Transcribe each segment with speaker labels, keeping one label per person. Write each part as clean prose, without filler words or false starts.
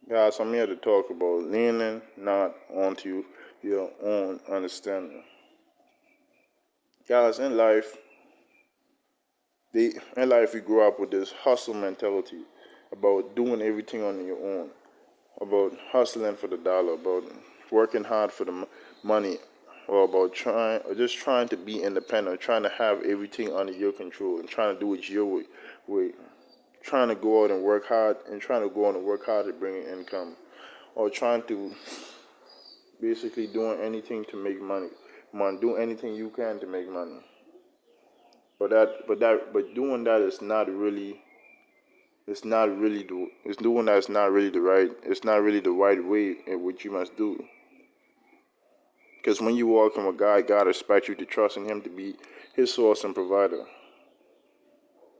Speaker 1: Guys, I'm here to talk about leaning not onto your own understanding. Guys, in life we grow up with this hustle mentality about doing everything on your own, about hustling for the dollar, about working hard for the money, or about trying to be independent, trying to have everything under your control, and trying to do it your way, trying to go out and work hard, and trying to go out and work hard to bring in income, or trying to basically doing anything to make money. Do anything you can to make money. But doing that is not really. It's not really the. It's doing that is not really the right. It's not really the right way in which you must do. Because when you walk with God, God expects you to trust in Him to be His source and provider.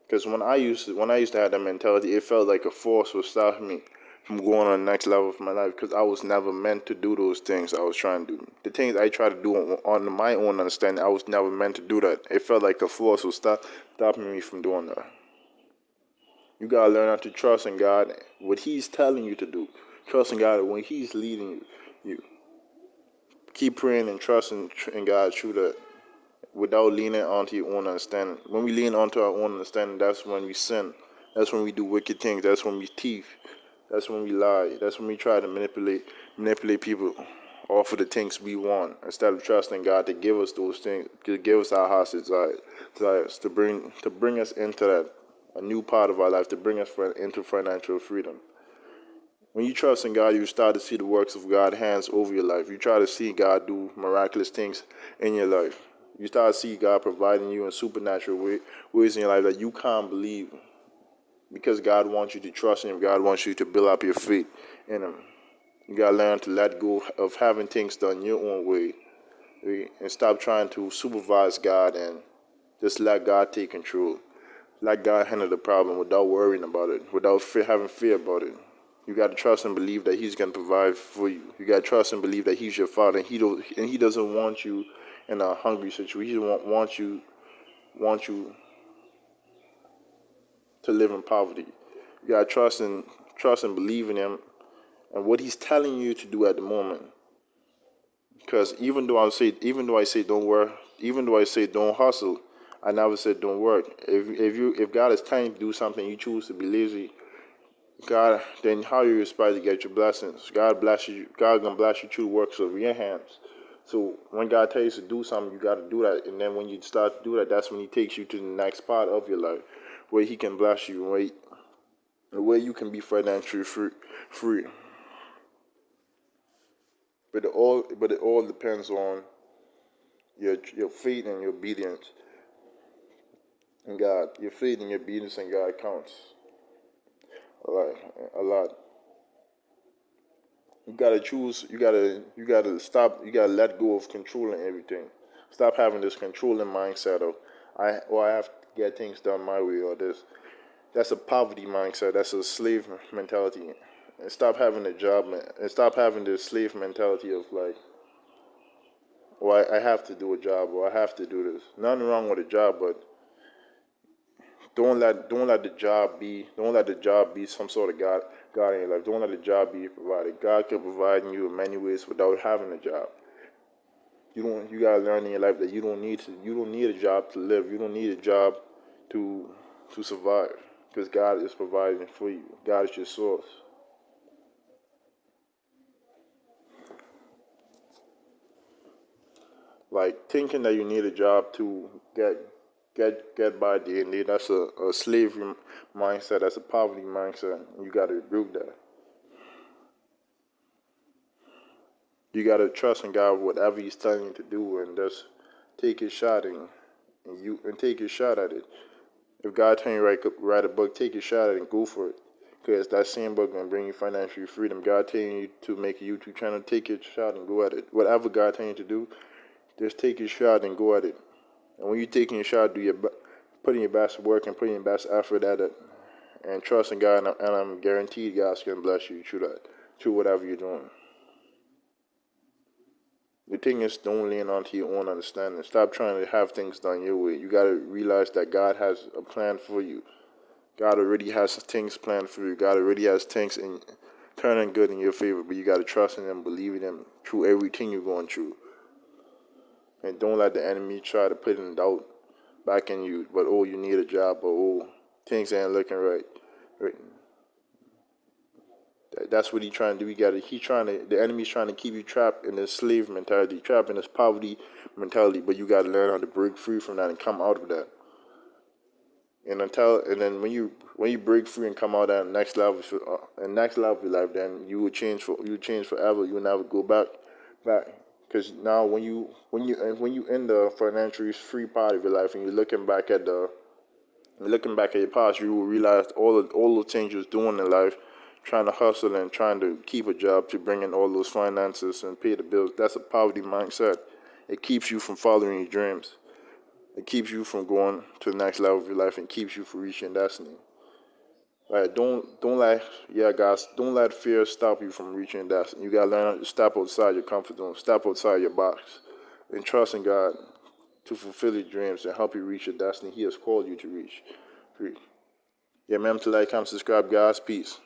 Speaker 1: Because when I used to have that mentality, it felt like a force was stopping me from going on the next level of my life. Because I was never meant to do those things I was trying to do. The things I try to do on my own understanding, I was never meant to do that. It felt like a force was stopping me from doing that. You gotta learn how to trust in God, what He's telling you to do. Trust in God when He's leading you. You keep praying and trusting in God through that, without leaning onto your own understanding. When we lean onto our own understanding, that's when we sin. That's when we do wicked things. That's when we thief. That's when we lie. That's when we try to manipulate people off of the things we want instead of trusting God to give us those things, to give us our heart's desires, to bring us into that a new part of our life, to bring us into financial freedom. When you trust in God, you start to see the works of God's hands over your life. You try to see God do miraculous things in your life. You start to see God providing you in supernatural ways in your life that you can't believe, because God wants you to trust Him. God wants you to build up your faith in Him. You got to learn to let go of having things done your own way, and stop trying to supervise God and just let God take control. Let God handle the problem without worrying about it, without having fear about it. You got to trust and believe that He's going to provide for you. You got to trust and believe that He's your Father, and He doesn't want you in a hungry situation. He wants you to live in poverty. You got to trust and believe in Him and what He's telling you to do at the moment. Because even though I say don't work, even though I say don't hustle, I never said don't work. If God is telling you to do something, you choose to be lazy. Then how you expect to get your blessings? God bless you. God gonna bless you through the works of your hands. So when God tells you to do something, you got to do that. And then when you start to do that, that's when He takes you to the next part of your life, where He can bless you, where you can be financially free. But it all depends on your faith and your obedience in God. Your faith and your obedience in God counts a lot. A lot. You gotta choose. You gotta stop. You gotta let go of controlling everything. Stop having this controlling mindset of I have to get things done my way, or this. That's a poverty mindset. That's a slave mentality. And stop having a job, man. And stop having this slave mentality of like, well, I have to do a job, or I have to do this. Nothing wrong with a job, but don't let the job be some sort of God in your life. Don't let the job be provided. God can provide you in many ways without having a job. You gotta learn in your life that you don't need a job to live. You don't need a job to survive, because God is providing for you. God is your source. Like thinking that you need a job to get by day and day, that's a slavery mindset. That's a poverty mindset. And you gotta rebuke that. You gotta trust in God whatever He's telling you to do, and just take your shot and take your shot at it. If God telling you write a book, take your shot at it and go for it. Because that same book gonna bring you financial freedom. God telling you to make a YouTube channel, take your shot and go at it. Whatever God telling you to do, just take your shot and go at it. And when you're taking your shot, put in your best work and put in your best effort at it, and trust in God, and I'm guaranteed God's gonna bless you through that, through whatever you're doing. The thing is, don't lean onto your own understanding. Stop trying to have things done your way. You gotta realize that God has a plan for you. God already has things planned for you. God already has turning good in your favor, but you got to trust in Him, believe in Him through everything you're going through. And don't let the enemy try to put in doubt back in you, but oh, you need a job, or oh, things ain't looking right. That's what he's trying to do. The enemy's trying to keep you trapped in this slave mentality, trapped in this poverty mentality, but you got to learn how to break free from that and come out of that. And then when you break free and come out at the next level, of your life, then you will change forever. You will never go back. Because now when you in the financially free part of your life, and you're looking back at your past, you will realize all the things you was doing in life, trying to hustle and trying to keep a job to bring in all those finances and pay the bills. That's a poverty mindset. It keeps you from following your dreams. It keeps you from going to the next level of your life and keeps you from reaching destiny. Like don't let fear stop you from reaching destiny. You gotta learn how to step outside your comfort zone, step outside your box, and trust in God to fulfill your dreams and help you reach your destiny He has called you to reach. Yeah, remember to like, comment, subscribe, guys. Peace.